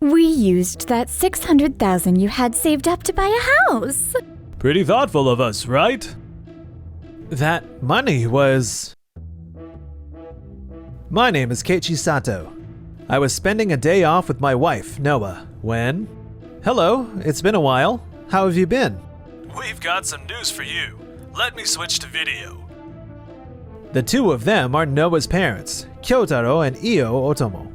We used that 600,000 you had saved up to buy a house. Pretty thoughtful of us, right? That money was... My name is Keiichi Sato. I was spending a day off with my wife, Noah, when... Hello, it's been a while. How have you been? We've got some news for you. Let me switch to video. The two of them are Noah's parents, Kyotaro and Io Otomo.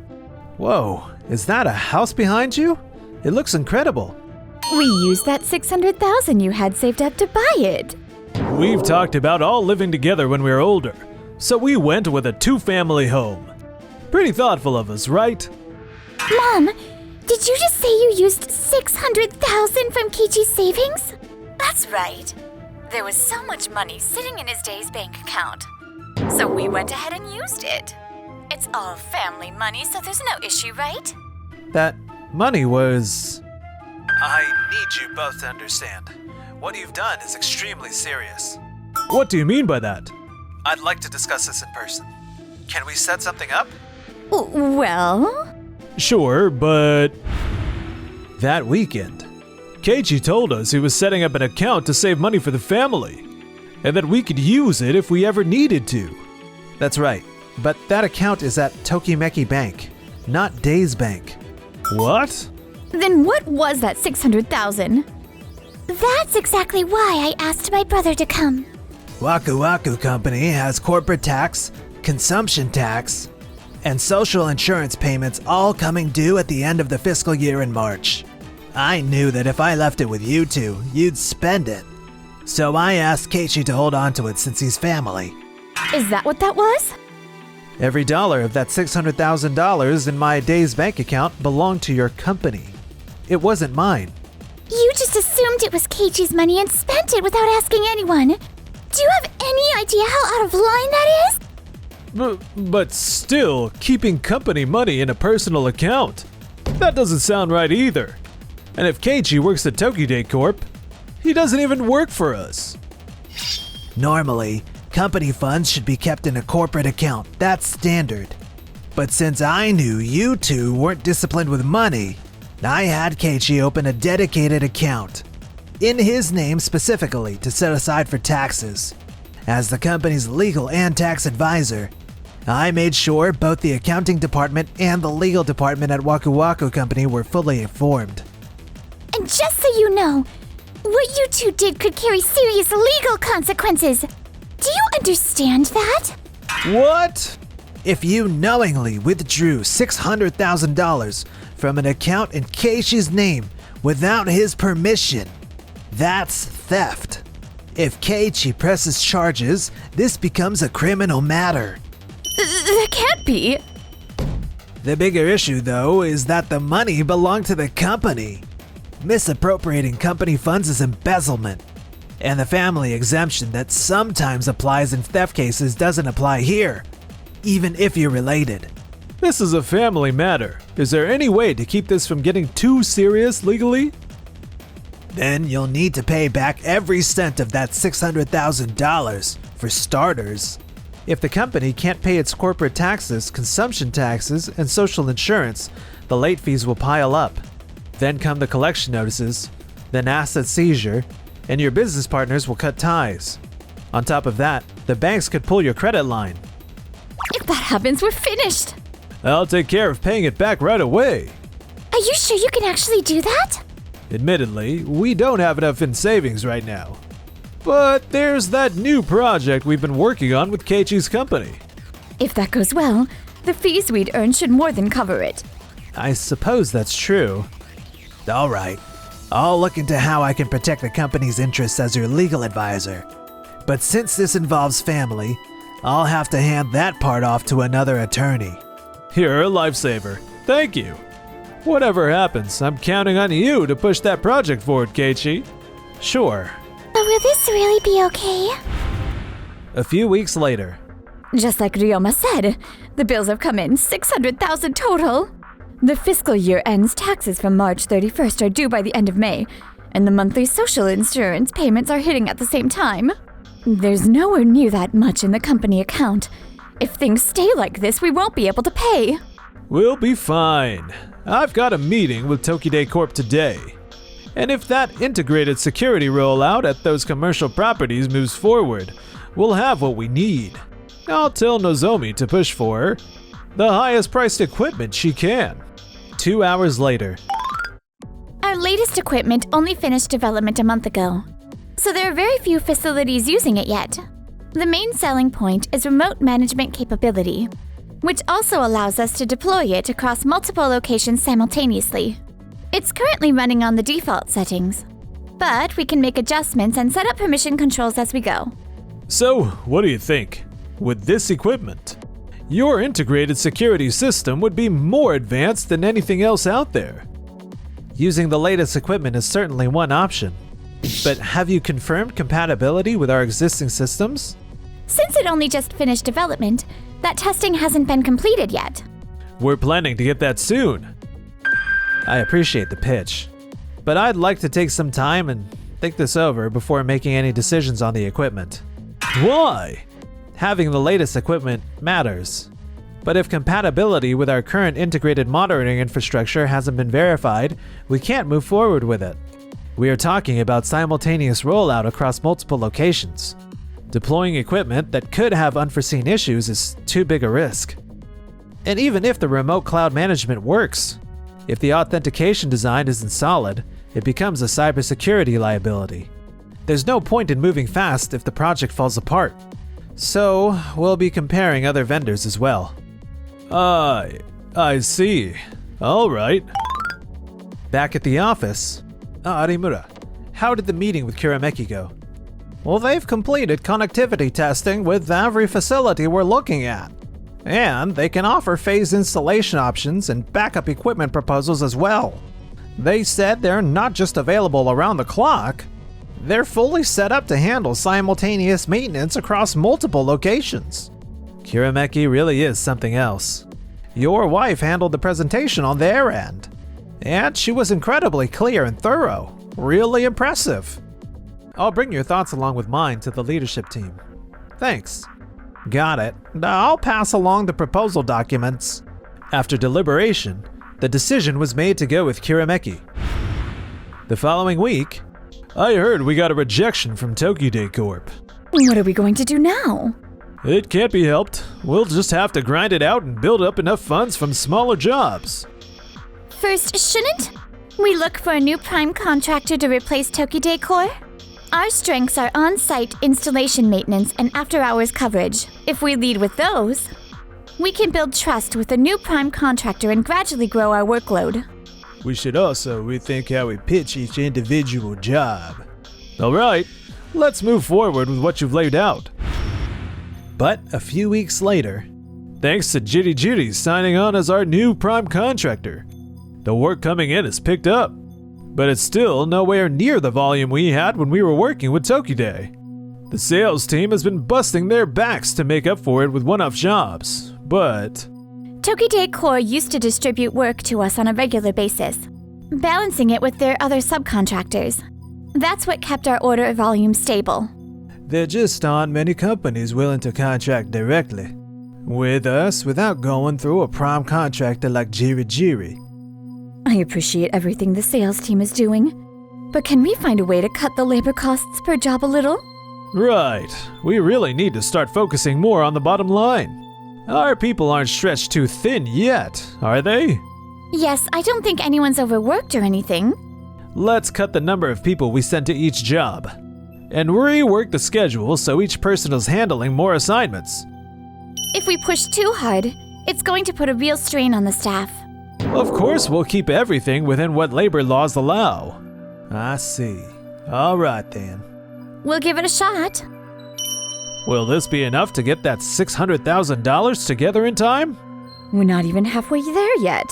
Whoa, is that a house behind you? It looks incredible. We used that 600,000 you had saved up to buy it. We've talked about all living together when we were older, so we went with a two-family home. Pretty thoughtful of us, right? Mom, did you just say you used 600,000 from Keiichi's savings? That's right. There was so much money sitting in his day's bank account. So we went ahead and used it. It's all family money, so there's no issue, right? That money was... I need you both to understand. What you've done is extremely serious. What do you mean by that? I'd like to discuss this in person. Can we set something up? Well... Sure, but... That weekend. Keiichi told us he was setting up an account to save money for the family, and that we could use it if we ever needed to. That's right, but that account is at Tokimeki Bank, not Days Bank. What? Then what was that 600,000? That's exactly why I asked my brother to come. Waku Waku Company has corporate tax, consumption tax, and social insurance payments all coming due at the end of the fiscal year in March. I knew that if I left it with you two, you'd spend it. So I asked Keiichi to hold on to it since he's family. Is that what that was? Every dollar of that $600,000 in my Days Bank account belonged to your company. It wasn't mine. You just assumed it was Keiichi's money and spent it without asking anyone. Do you have any idea how out of line that is? But still, keeping company money in a personal account? That doesn't sound right either. And if Keiichi works at Tokide Corp, he doesn't even work for us. Normally, company funds should be kept in a corporate account. That's standard. But since I knew you two weren't disciplined with money, I had Keiichi open a dedicated account, in his name specifically to set aside for taxes. As the company's legal and tax advisor, I made sure both the accounting department and the legal department at Waku Waku Company were fully informed. And just so you know, what you two did could carry serious legal consequences. Do you understand that? What? If you knowingly withdrew $600,000 from an account in Keiichi's name without his permission, that's theft. If Keiichi presses charges, this becomes a criminal matter. That can't be. The bigger issue, though, is that the money belonged to the company. Misappropriating company funds is embezzlement, and the family exemption that sometimes applies in theft cases doesn't apply here, even if you're related. This is a family matter. Is there any way to keep this from getting too serious legally? Then you'll need to pay back every cent of that $600,000, for starters. If the company can't pay its corporate taxes, consumption taxes, and social insurance, the late fees will pile up. Then come the collection notices, then asset seizure, and your business partners will cut ties. On top of that, the banks could pull your credit line. If that happens, we're finished. I'll take care of paying it back right away. Are you sure you can actually do that? Admittedly, we don't have enough in savings right now. But there's that new project we've been working on with Keiichi's company. If that goes well, the fees we'd earn should more than cover it. I suppose that's true. Alright, I'll look into how I can protect the company's interests as your legal advisor. But since this involves family, I'll have to hand that part off to another attorney. You're a lifesaver. Thank you. Whatever happens, I'm counting on you to push that project forward, Keiichi. Sure. But will this really be okay? A few weeks later. Just like Ryoma said, the bills have come in 600,000 total. The fiscal year ends taxes from March 31st are due by the end of May, and the monthly social insurance payments are hitting at the same time. There's nowhere near that much in the company account. If things stay like this, we won't be able to pay. We'll be fine. I've got a meeting with Tokide Corp today. And if that integrated security rollout at those commercial properties moves forward, we'll have what we need. I'll tell Nozomi to push for the highest priced equipment she can. 2 hours later. Our latest equipment only finished development a month ago, so there are very few facilities using it yet. The main selling point is remote management capability, which also allows us to deploy it across multiple locations simultaneously. It's currently running on the default settings, but we can make adjustments and set up permission controls as we go. So, what do you think? With this equipment, your integrated security system would be more advanced than anything else out there. Using the latest equipment is certainly one option. But have you confirmed compatibility with our existing systems? Since it only just finished development, that testing hasn't been completed yet. We're planning to get that soon. I appreciate the pitch, but I'd like to take some time and think this over before making any decisions on the equipment. Why? Having the latest equipment matters. But if compatibility with our current integrated monitoring infrastructure hasn't been verified, we can't move forward with it. We are talking about simultaneous rollout across multiple locations. Deploying equipment that could have unforeseen issues is too big a risk. And even if the remote cloud management works, if the authentication design isn't solid, it becomes a cybersecurity liability. There's no point in moving fast if the project falls apart. So, we'll be comparing other vendors as well. I see. Alright. Back at the office. Arimura, how did the meeting with Kurameki go? Well, they've completed connectivity testing with every facility we're looking at. And they can offer phase installation options and backup equipment proposals as well. They said they're not just available around the clock, they're fully set up to handle simultaneous maintenance across multiple locations. Kurameki really is something else. Your wife handled the presentation on their end, and she was incredibly clear and thorough. Really impressive. I'll bring your thoughts along with mine to the leadership team. Thanks. Got it. I'll pass along the proposal documents. After deliberation, the decision was made to go with Kurameki. The following week, I heard we got a rejection from Tokide Corp. What are we going to do now? It can't be helped. We'll just have to grind it out and build up enough funds from smaller jobs. First, shouldn't we look for a new prime contractor to replace Tokide Corp? Our strengths are on-site installation maintenance and after-hours coverage. If we lead with those, we can build trust with a new prime contractor and gradually grow our workload. We should also rethink how we pitch each individual job. Alright, let's move forward with what you've laid out. But a few weeks later, thanks to Jitty Jitty signing on as our new prime contractor, the work coming in has picked up. But it's still nowhere near the volume we had when we were working with Tokide. The sales team has been busting their backs to make up for it with one-off jobs, but Tokide Corp used to distribute work to us on a regular basis, balancing it with their other subcontractors. That's what kept our order volume stable. There just aren't many companies willing to contract directly with us without going through a prime contractor like Jiri Jiri. I appreciate everything the sales team is doing, but can we find a way to cut the labor costs per job a little? right, we really need to start focusing more on the bottom line. Our people aren't stretched too thin yet, are they? Yes, I don't think anyone's overworked or anything. Let's cut the number of people we send to each job, and rework the schedule so each person is handling more assignments. If we push too hard, it's going to put a real strain on the staff. Of course, we'll keep everything within what labor laws allow. I see. All right then. We'll give it a shot. Will this be enough to get that $600,000 together in time? We're not even halfway there yet.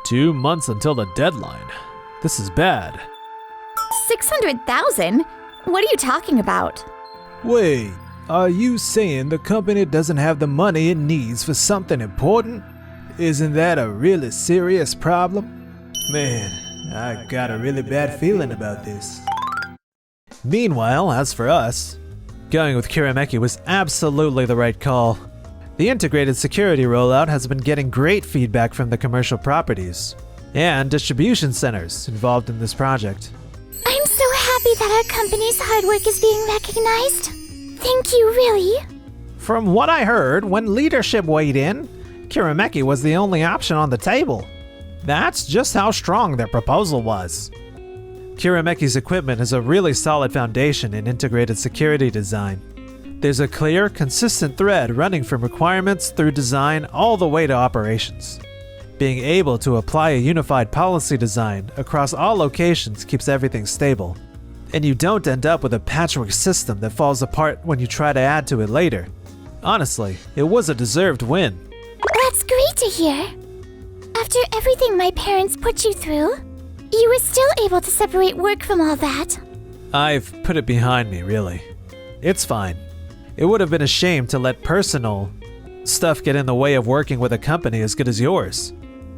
2 months until the deadline. This is bad. 600,000? What are you talking about? Wait, are you saying the company doesn't have the money it needs for something important? Isn't that a really serious problem? Man, I got a really bad feeling about this. Meanwhile, as for us, going with Kurameki was absolutely the right call. The integrated security rollout has been getting great feedback from the commercial properties. and distribution centers involved in this project. I'm so happy that our company's hard work is being recognized. Thank you, really. From what I heard, when leadership weighed in, Kirameki was the only option on the table. That's just how strong their proposal was. Kirameki's equipment has a really solid foundation in integrated security design. There's a clear, consistent thread running from requirements through design all the way to operations. Being able to apply a unified policy design across all locations keeps everything stable, and you don't end up with a patchwork system that falls apart when you try to add to it later. Honestly, it was a deserved win. That's great to hear. After everything my parents put you through, you were still able to separate work from all that. I've put it behind me, really. It's fine. It would have been a shame to let personal stuff get in the way of working with a company as good as yours.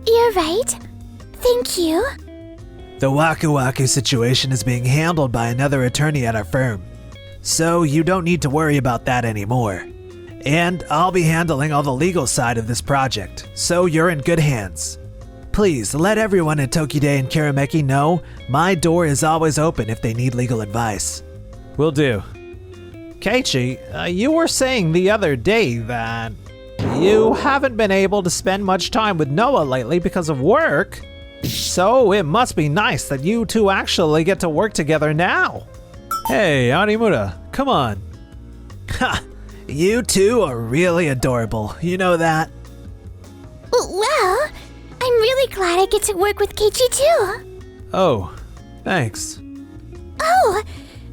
You're right. Thank you. The Waku Waku situation is being handled by another attorney at our firm, so you don't need to worry about that anymore. And I'll be handling all the legal side of this project, so you're in good hands. Please let everyone at Tokide and Kirameki know my door is always open if they need legal advice. Will do. Keiichi, you were saying the other day that you haven't been able to spend much time with Noah lately because of work. So it must be nice that you two actually get to work together now. Hey, Arimura, come on. Ha! You two are really adorable, you know that? Well, I'm really glad I get to work with Keiichi too. Oh, thanks. Oh,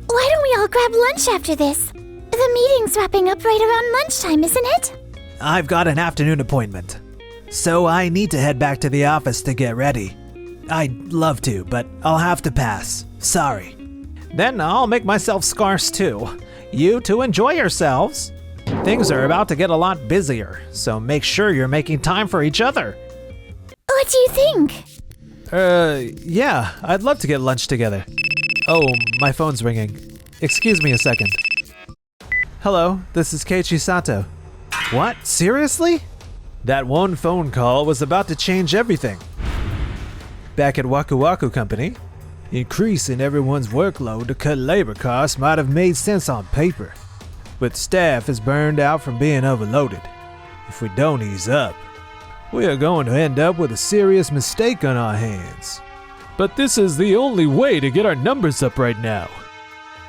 why don't we all grab lunch after this? The meeting's wrapping up right around lunchtime, isn't it? I've got an afternoon appointment, so I need to head back to the office to get ready. I'd love to, but I'll have to pass. Sorry. Then I'll make myself scarce too. You two enjoy yourselves. Things are about to get a lot busier, so make sure you're making time for each other. What do you think? Yeah, I'd love to get lunch together. Oh, my phone's ringing. Excuse me a second. Hello, this is Keiichi Sato. What? Seriously? That one phone call was about to change everything. Back at Waku Waku Company, increasing everyone's workload to cut labor costs might have made sense on paper, but staff is burned out from being overloaded. If we don't ease up, we are going to end up with a serious mistake on our hands. But this is the only way to get our numbers up right now.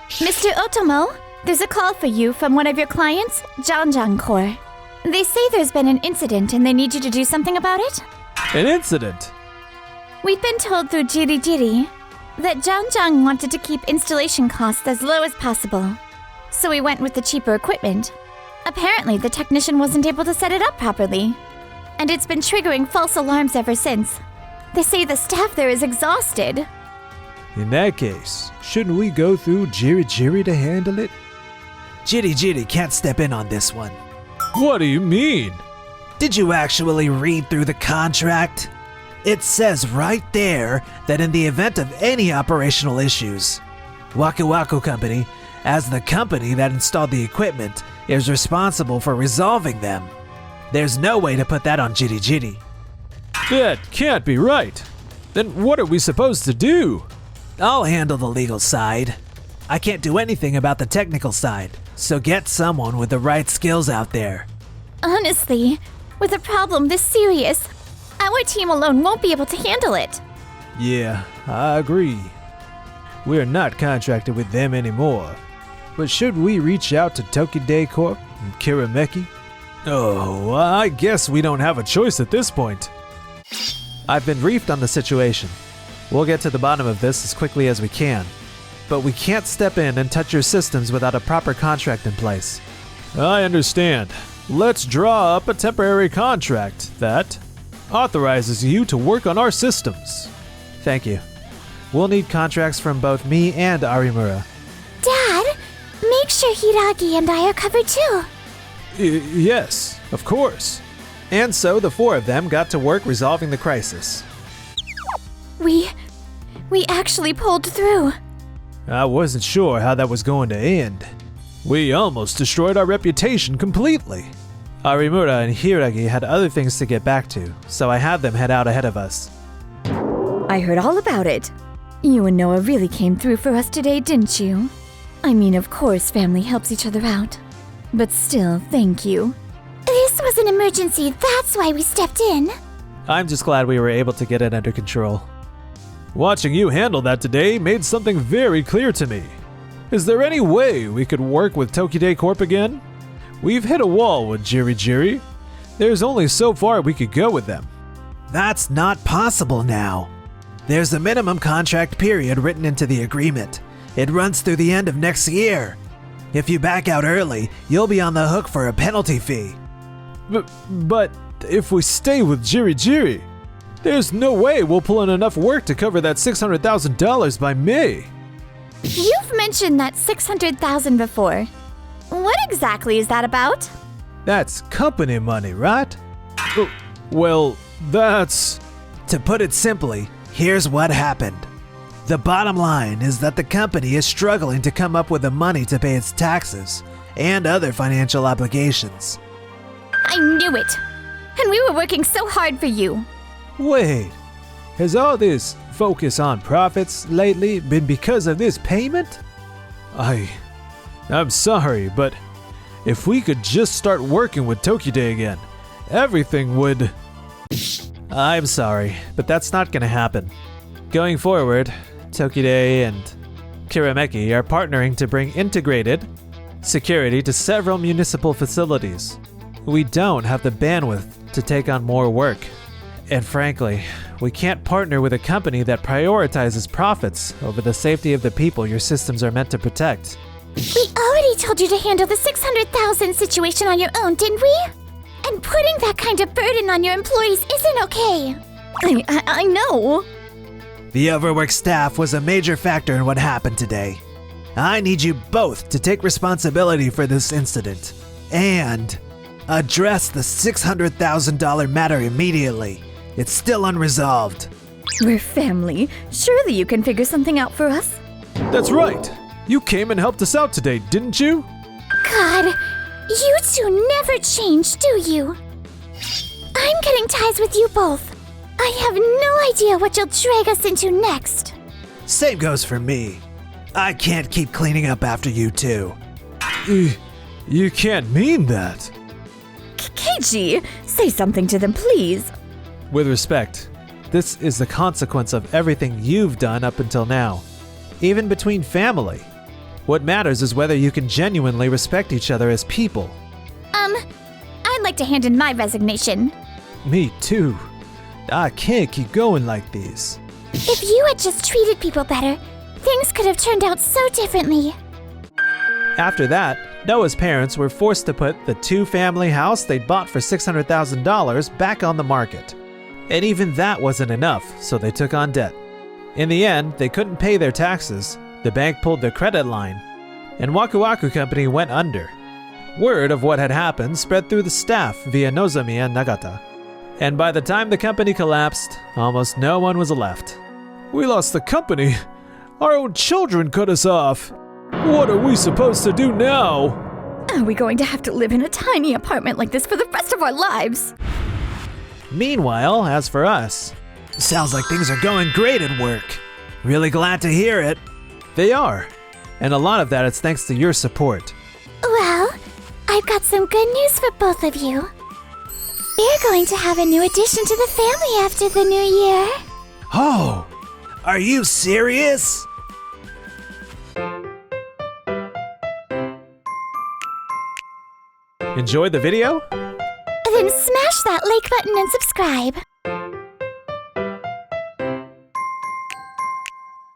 Mr. Otomo, there's a call for you from one of your clients, Janjan Corps. They say there's been an incident and they need you to do something about it. An incident? We've been told through Jiri Jiri that Janjan wanted to keep installation costs as low as possible. So we went with the cheaper equipment. Apparently, the technician wasn't able to set it up properly. And it's been triggering false alarms ever since. They say the staff there is exhausted. In that case, shouldn't we go through Jiri Jiri to handle it? Jiri Jiri can't step in on this one. What do you mean? Did you actually read through the contract? It says right there that in the event of any operational issues, Waku Waku Company, as the company that installed the equipment, is responsible for resolving them. There's no way to put that on Jiri Jiri. That can't be right. Then what are we supposed to do? I'll handle the legal side. I can't do anything about the technical side, so get someone with the right skills out there. Honestly, with a problem this serious, our team alone won't be able to handle it. Yeah, I agree. We're not contracted with them anymore. But should we reach out to Tokide Corp and Kirameki? Oh, I guess we don't have a choice at this point. I've been briefed on the situation. We'll get to the bottom of this as quickly as we can. But we can't step in and touch your systems without a proper contract in place. I understand. Let's draw up a temporary contract that authorizes you to work on our systems. Thank you. We'll need contracts from both me and Arimura. Dad, make sure Hiragi and I are covered too. Yes, of course. And so the four of them got to work resolving the crisis. We actually pulled through. I wasn't sure how that was going to end. We almost destroyed our reputation completely. Arimura and Hiragi had other things to get back to, so I had them head out ahead of us. I heard all about it. You and Noah really came through for us today, didn't you? I mean, of course, family helps each other out. But still, thank you. This was an emergency, that's why we stepped in. I'm just glad we were able to get it under control. Watching you handle that today made something very clear to me. Is there any way we could work with Tokide Corp again? We've hit a wall with Jiri Jiri. There's only so far we could go with them. That's not possible now. There's a minimum contract period written into the agreement. It runs through the end of next year. If you back out early, you'll be on the hook for a penalty fee. But if we stay with Jiri Jiri, there's no way we'll pull in enough work to cover that $600,000 by May. You've mentioned that $600,000 before. What exactly is that about? That's company money, right? Well, that's... To put it simply, here's what happened. The bottom line is that the company is struggling to come up with the money to pay its taxes and other financial obligations. I knew it. And we were working so hard for you. Wait, has all this focus on profits lately been because of this payment? I'm sorry, but if we could just start working with Tokide again, everything would... I'm sorry, but that's not gonna happen. Going forward, Tokide and Kirameki are partnering to bring integrated security to several municipal facilities. We don't have the bandwidth to take on more work. And frankly, we can't partner with a company that prioritizes profits over the safety of the people your systems are meant to protect. We already told you to handle the $600,000 situation on your own, didn't we? And putting that kind of burden on your employees isn't okay. I know. The overworked staff was a major factor in what happened today. I need you both to take responsibility for this incident and address the $600,000 matter immediately. It's still unresolved. We're family. Surely you can figure something out for us. That's right. You came and helped us out today, didn't you? God, you two never change, do you? I'm cutting ties with you both. I have no idea what you'll drag us into next. Same goes for me. I can't keep cleaning up after you two. You can't mean that. Keiji, say something to them, please. With respect, this is the consequence of everything you've done up until now. Even between family. What matters is whether you can genuinely respect each other as people. I'd like to hand in my resignation. Me too. I can't keep going like this. If you had just treated people better, things could have turned out so differently. After that, Noah's parents were forced to put the two-family house they'd bought for $600,000 back on the market. And even that wasn't enough, so they took on debt. In the end, they couldn't pay their taxes, the bank pulled their credit line, and Waku Waku Company went under. Word of what had happened spread through the staff via Nozomi and Nagata. And by the time the company collapsed, almost no one was left. We lost the company. Our own children cut us off. What are we supposed to do now? Are we going to have to live in a tiny apartment like this for the rest of our lives? Meanwhile, as for us, Sounds like things are going great at work. Really glad to hear it. they are. And a lot of that is thanks to your support. Well, I've got some good news for both of you. We're going to have a new addition to the family after the new year. Oh, are you serious? Enjoyed the video? Then smash that like button and subscribe.